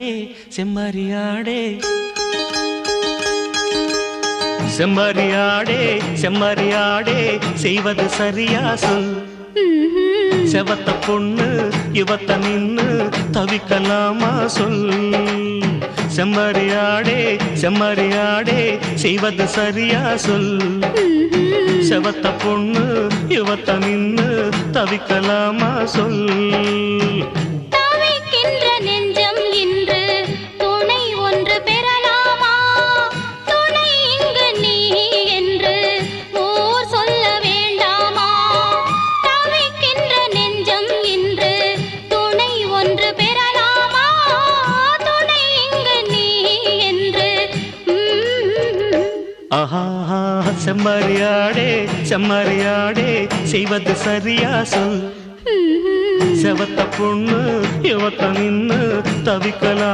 செம்மறியாடே செம்மறியாடே செம்மறியாடே செய்வது சரியா சொல். செவத்த பொண்ணு இவத்த நின்னு தவிக்கலாமா சொல். செம்மறியாடே செம்மறியாடே செய்வது சரியா சொல். செவத்த பொண்ணு இவத்த நின்னு தவிக்கலாமா சொல். ஆஹா செம்மறியாடே செம்மறியாடே செய்வது சரியா சொல். செவத்த பொண்ணு இவத்த நின்னு தவிக்கலாம்.